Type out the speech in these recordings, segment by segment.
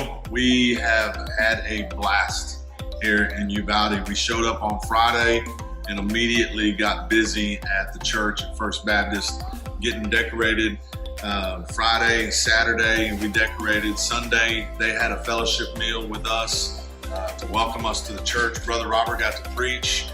know, we have had a blast here in Uvalde. We showed up on Friday and immediately got busy at the church at First Baptist, getting decorated. Friday, Saturday, we decorated. Sunday, they had a fellowship meal with us to welcome us to the church. Brother Robert got to preach,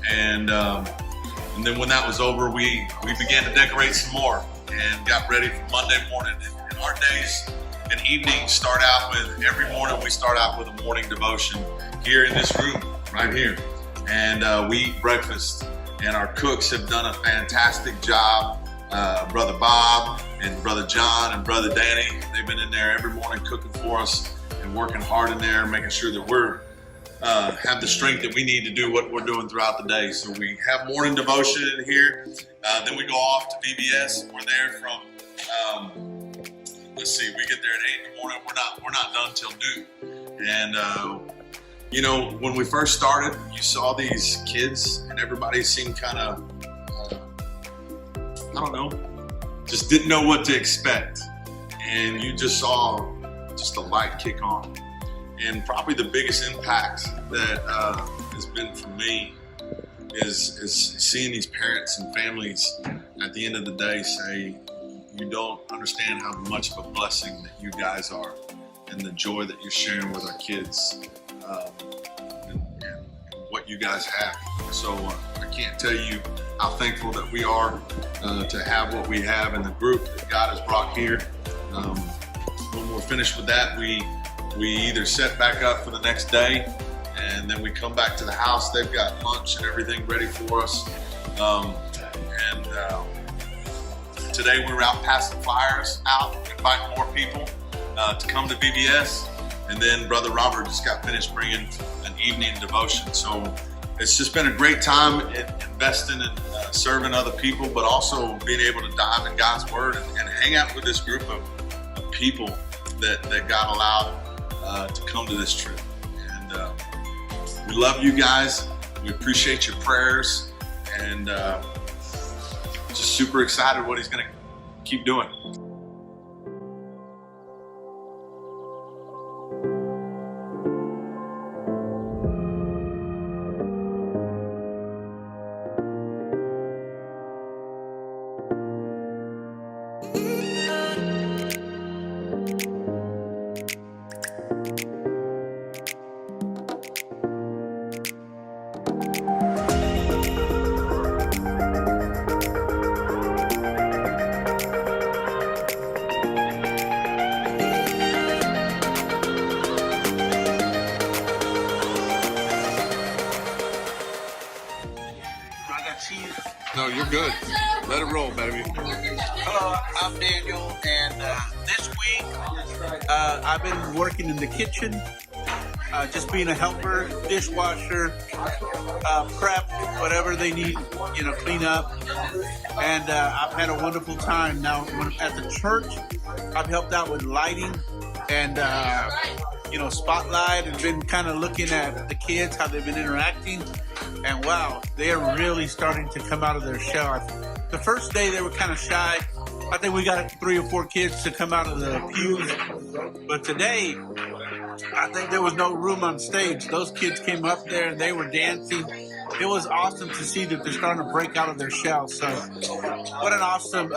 and then when that was over, we began to decorate some more and got ready for Monday morning. And our days and evenings start out with, every morning we start out with a morning devotion here in this room, right here. And we eat breakfast, and our cooks have done a fantastic job. Brother Bob and Brother John and Brother Danny, they've been in there every morning cooking for us and working hard in there, making sure that we're have the strength that we need to do what we're doing throughout the day. So we have morning devotion in here. Then we go off to VBS. We're there from, let's see, we get there at 8 in the morning. We're not done till noon. And you know, when we first started, you saw these kids and everybody seemed kind of, I don't know, just didn't know what to expect. And you just saw just a light kick on. And probably the biggest impact that has been for me is seeing these parents and families at the end of the day say, you don't understand how much of a blessing that you guys are and the joy that you're sharing with our kids and what you guys have. So I can't tell you how thankful that we are to have what we have in the group that God has brought here. When we're finished with that, we either set back up for the next day, and then we come back to the house. They've got lunch and everything ready for us. Today we were out passing flyers out, inviting more people to come to VBS. And then Brother Robert just got finished bringing an evening devotion. So it's just been a great time investing and serving other people, but also being able to dive in God's Word and hang out with this group of people that God allowed to come to this trip. And we love you guys. We appreciate your prayers, and just super excited what He's going to keep doing. No, you're good. Let it roll, baby. Hello, I'm Daniel, and this week I've been working in the kitchen, just being a helper, dishwasher, prep, whatever they need, clean up. And I've had a wonderful time. Now, at the church, I've helped out with lighting and, spotlight, and been kind of looking at the kids, how they've been interacting. And wow, they are really starting to come out of their shell. The first day they were kind of shy. I think we got 3 or 4 kids to come out of the pews. But today, I think there was no room on stage. Those kids came up there and they were dancing. It was awesome to see that they're starting to break out of their shell. So what an awesome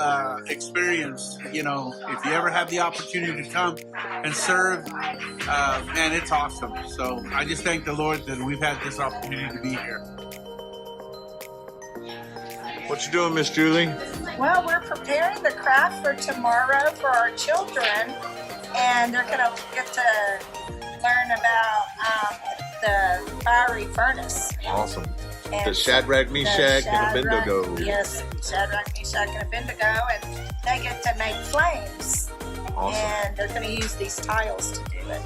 experience. If you ever have the opportunity to come and serve, man, it's awesome. So I just thank the Lord that we've had this opportunity to be here. What you doing, Miss Julie? Well, we're preparing the craft for tomorrow for our children, and they're going to get to learn about the fiery furnace. Awesome. And the Shadrach, Meshach, and Abednego. Yes, Shadrach, Meshach, and Abednego, and they get to make flames. Awesome. And they're going to use these tiles to do it.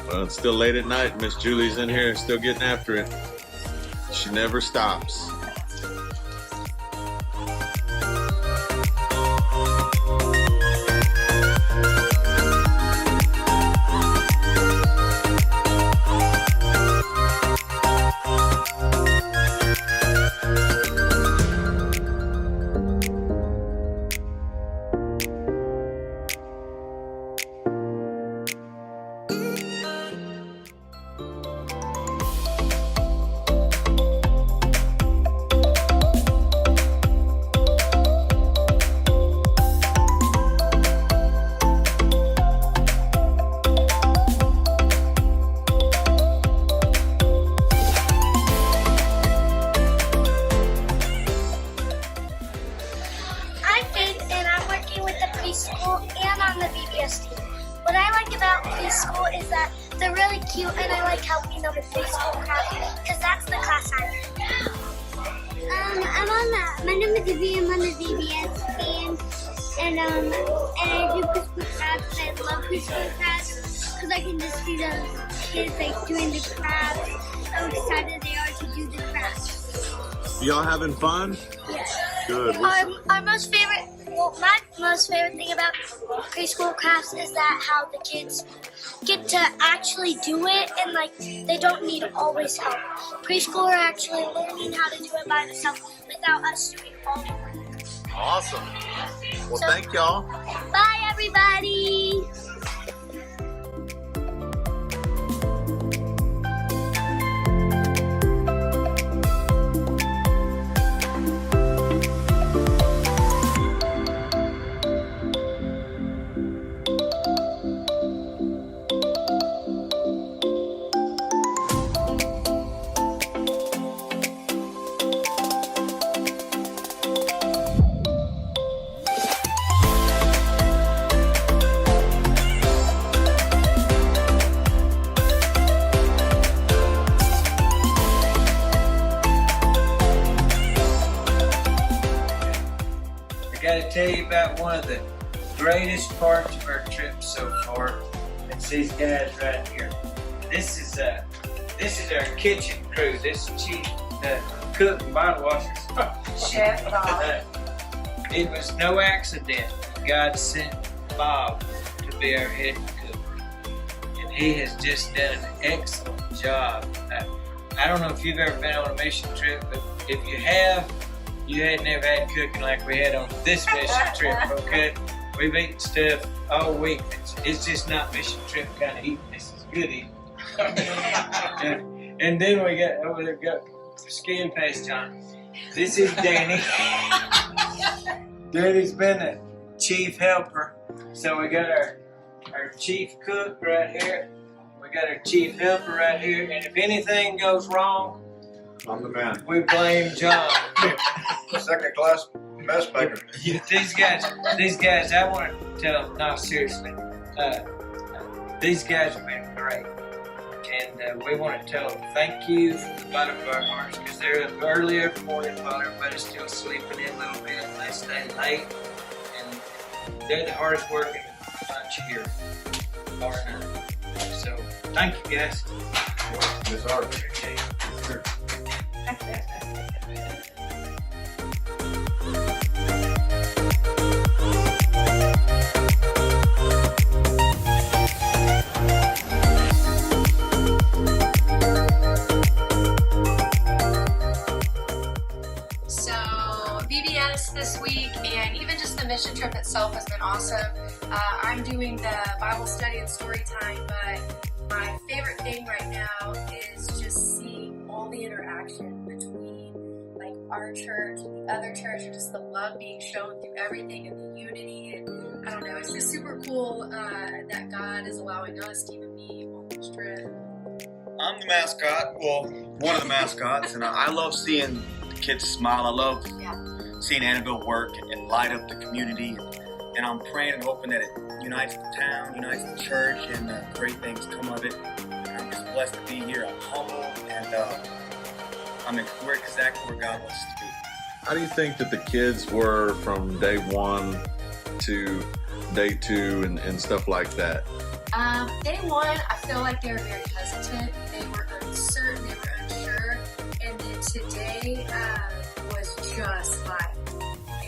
Well, it's still late at night. Miss Julie's in here still getting after it. She never stops. is that they're really cute, and I like helping them with preschool craft because that's the class I'm in. I'm on that. My name is Ivy. I'm on the VBS team, and I do preschool crafts. I love preschool crafts because I can just see those kids like doing the crafts. How excited they are to do the crafts. Y'all having fun? Yes. Good. My most favorite thing about preschool crafts is that how the kids get to actually do it, and like they don't need always help. Preschool are actually learning how to do it by themselves without us doing all the work. Awesome. Well, thank y'all. Bye, everybody. I got to tell you about one of the greatest parts of our trip so far. It's these guys right here. This is our kitchen crew. This is Chief Cook and Bottle Washers. Chef Bob. It was no accident. God sent Bob to be our head cook, and he has just done an excellent job. I don't know if you've ever been on a mission trip, but if you have, you had never had cooking like we had on this mission trip, okay? We've eaten stuff all week. It's just not mission trip kind of eating. This is good eating. and then we got skin paste on. This is Danny. Danny's been a chief helper. So we got our chief cook right here. We got our chief helper right here. And if anything goes wrong, I'm the man. we blame John. Second class mess maker. These guys, I want to tell them, no, seriously, these guys have been great. And we want to tell them thank you from the bottom of our hearts, because they're up early every morning while everybody's still sleeping in a little bit. They stay late, and they're the hardest working bunch here, bar none. So thank you guys. It's hard. VBS this week, and even just the mission trip itself has been awesome. I'm doing the Bible study and story time, but my favorite thing right now is just seeing all the interaction between like our church and the other church, and just the love being shown through everything and the unity. And I don't know, it's just super cool that God is allowing us to even be on this trip. I'm the mascot, well, one of the mascots, and I love seeing the kids smile. I love seeing Annaville work and light up the community, and I'm praying and hoping that it unites the town, unites the church, and great things come of it. And I'm just blessed to be here. I'm humble, and we're exactly where God wants us to be. How do you think that the kids were from day one to day two and stuff like that? Day one, I feel like they were very hesitant. They were uncertain, they were unsure. And then today was just like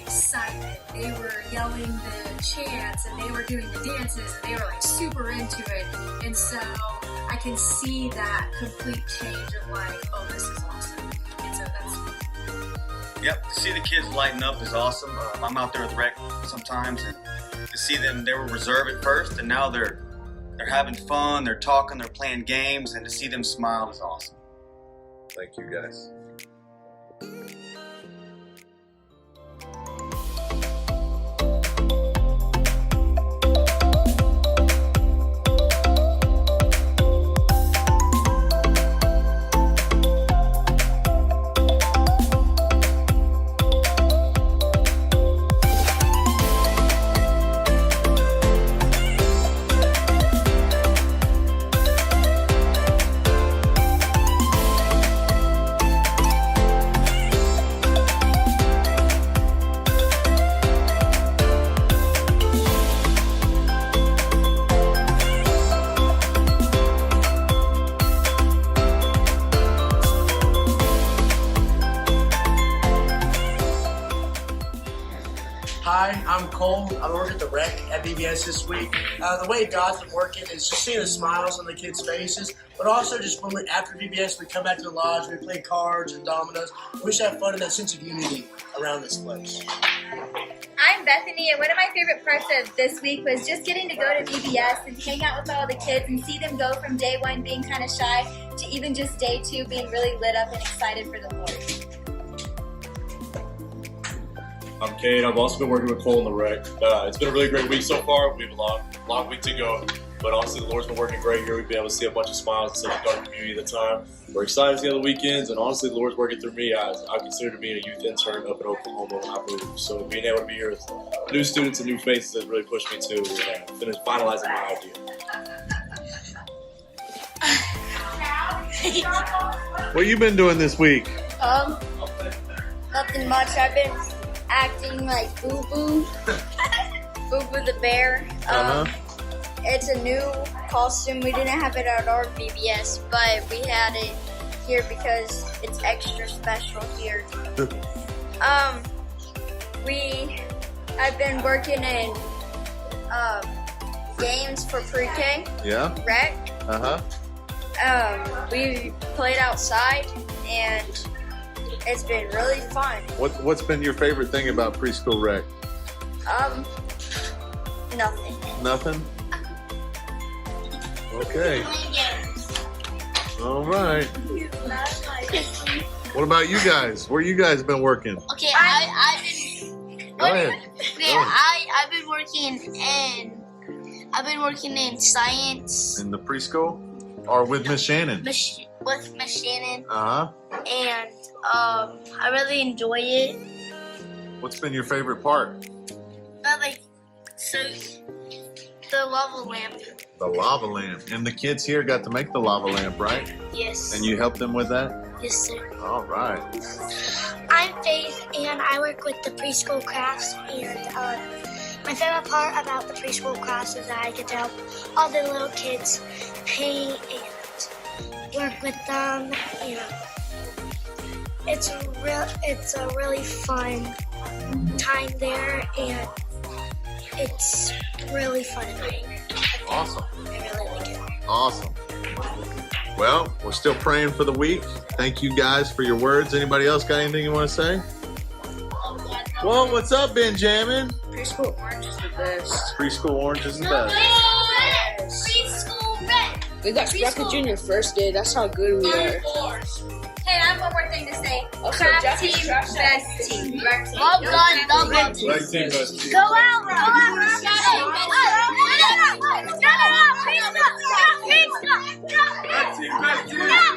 excitement. They were yelling the chants and they were doing the dances and they were like super into it. And so I can see that complete change of like, oh, this is awesome. And so that's Yep, to see the kids lighten up is awesome. I'm out there with rec sometimes, and to see them, they were reserved at first, and now they're having fun, they're talking, they're playing games, and to see them smile is awesome. Thank you, guys. I'm Cole. I'm working at the rec at VBS this week. The way God's been working is just seeing the smiles on the kids' faces, but also just when after VBS we come back to the lodge, we play cards and dominoes. We just have fun and that sense of unity around this place. I'm Bethany, and one of my favorite parts of this week was just getting to go to VBS and hang out with all the kids and see them go from day one being kind of shy to even just day two being really lit up and excited for the Lord. I'm Cade. I've also been working with Cole in the rec. It's been a really great week so far. We have a long week to go, but honestly, the Lord's been working great here. We've been able to see a bunch of smiles in such a dark community at the time. We're excited to see other weekends, and honestly, the Lord's working through me. I consider being a youth intern up in Oklahoma, I believe. So being able to be here with new students and new faces has really pushed me to finish finalizing my idea. What you been doing this week? Nothing much. I've been acting like Boo Boo. Boo Boo the bear. It's a new costume. We didn't have it at our VBS, but we had it here because it's extra special here. I've been working in games for pre-K. Yeah. Rec. Uh-huh. We played outside and it's been really fun. What's been your favorite thing about preschool rec? Nothing. Nothing? Okay. All right. What about you guys? Where you guys been working? Okay, I've been. Go ahead. I've been working in science. In the preschool? Or with Miss Shannon? With Miss Shannon. Uh-huh. And I really enjoy it. What's been your favorite part? The lava lamp. The lava lamp. And the kids here got to make the lava lamp, right? Yes. And you helped them with that? Yes, sir. All right. I'm Faith, and I work with the preschool crafts. And my favorite part about the preschool crafts is that I get to help all the little kids paint and work with them. And it's a really fun time there, and it's really fun at night. Awesome. I really like it. Awesome. Well, we're still praying for the week. Thank you guys for your words. Anybody else got anything you want to say? Well, what's up, Benjamin? Preschool orange is the best. Preschool orange is the best. Preschool red. We got Sprocket Junior first day. That's how good we are. Hey, I have one more thing to say. Also, Craft Jackie's team, trash best can. team. Well done, double. Red team, best team. Go out, go out. Red team, best team.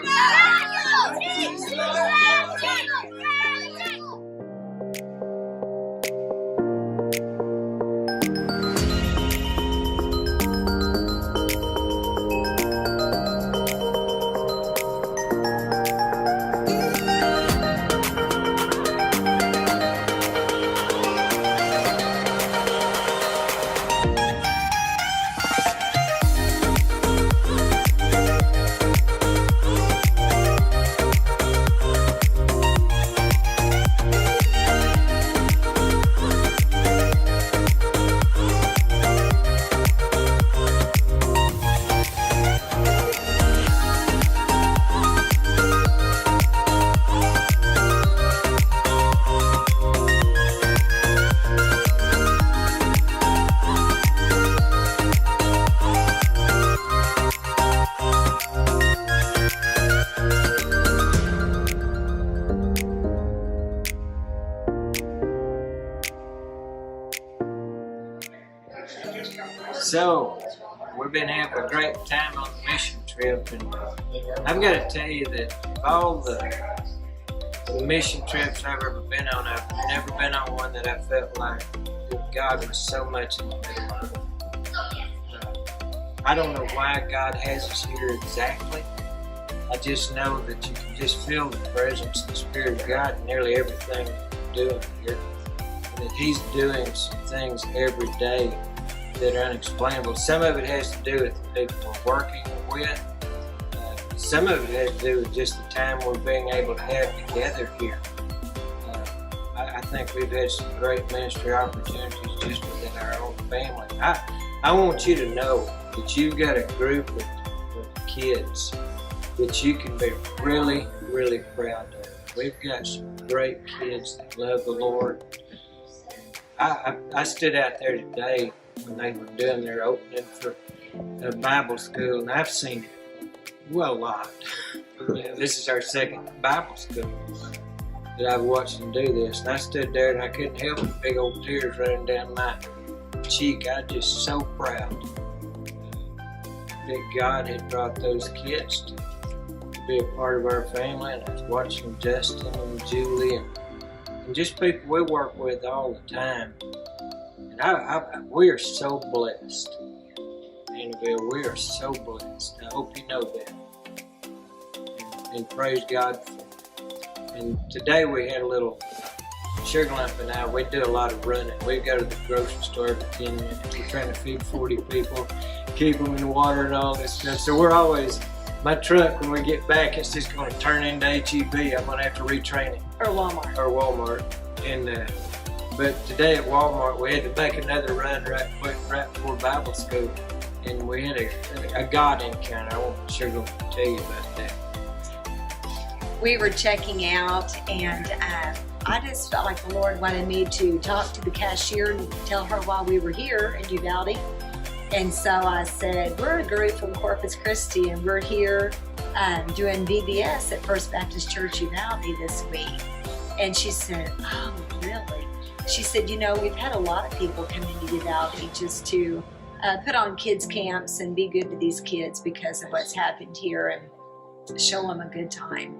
So, we've been having a great time on the mission trip, and I've got to tell you that of all the mission trips I've ever been on, I've never been on one that I felt like God was so much in the middle of. I don't know why God has us here exactly. I just know that you can just feel the presence of the Spirit of God in nearly everything we're doing here. And that He's doing some things every day that are unexplainable. Some of it has to do with the people we're working with. Some of it has to do with just the time we're being able to have together here. I think we've had some great ministry opportunities just within our own family. I want you to know that you've got a group of kids that you can be really, really proud of. We've got some great kids that love the Lord. I stood out there today when they were doing their opening for a Bible school, and I've seen a lot. This is our second Bible school that I've watched them do this, and I stood there and I couldn't help it, big old tears running down my cheek. I'm just so proud that God had brought those kids to be a part of our family, and I was watching Justin and Julie and just people we work with all the time. And we are so blessed. Annaville, we are so blessed. I hope you know that. And praise God for it. And today we had a little, Sugar Lump and I, we do a lot of running. We go to the grocery store every 10 minutes. We're trying to feed 40 people, keep them in water and all this stuff. So we're always, my truck, when we get back, it's just going to turn into HEB. I'm going to have to retrain it. Or Walmart. And but today at Walmart, we had to make another run right before Bible school. And we had a God encounter. I want Sugar to tell you about that. We were checking out, and I just felt like the Lord wanted me to talk to the cashier and tell her why we were here in Uvalde. And so I said, we're a group from Corpus Christi, and we're here doing VBS at First Baptist Church Uvalde this week. And she said, oh, really? She said, you know, we've had a lot of people come into Uvalde just to put on kids camps and be good to these kids because of what's happened here and show them a good time.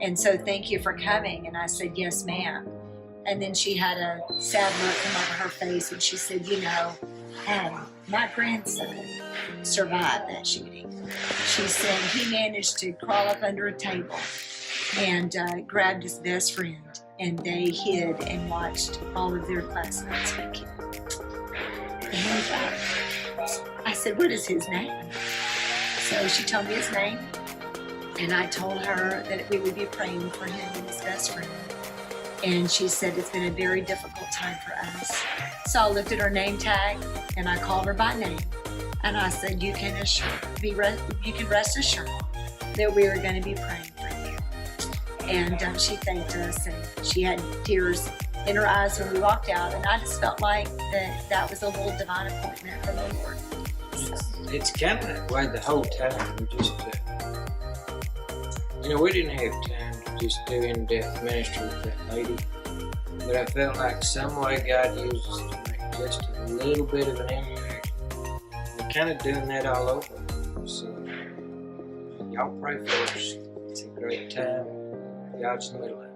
And so thank you for coming. And I said, yes, ma'am. And then she had a sad look come over her face, and she said, you know, my grandson survived that shooting. She said he managed to crawl up under a table and grabbed his best friend, and they hid and watched all of their classmates get killed. And I said, what is his name? So she told me his name, and I told her that we would be praying for him and his best friend. And she said it's been a very difficult time for us. So I looked at her name tag and I called her by name, and I said, you can rest assured that we are going to be praying for you. And she thanked us, and she had tears in her eyes when we walked out, and I just felt like that was a little divine appointment from the Lord. So. It's kind of that way the whole time. We just, we didn't have time to just do in-depth ministry with that lady, but I felt like some way God used us to make just a little bit of an impact. We're kind of doing that all over. So y'all pray for us. It's a great time. God's in the middle of it.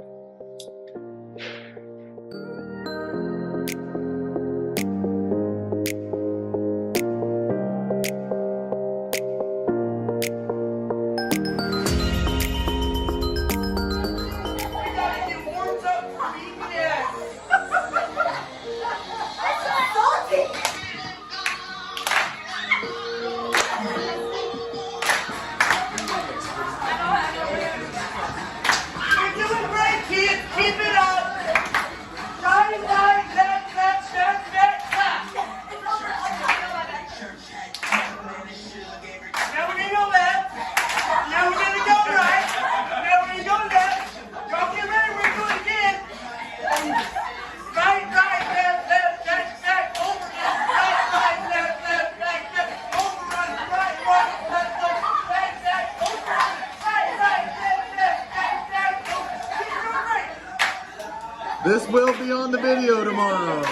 This will be on the video tomorrow.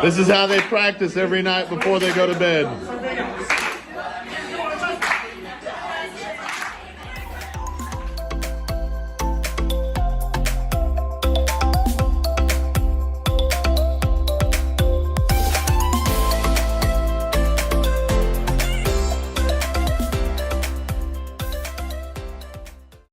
This is how they practice every night before they go to bed.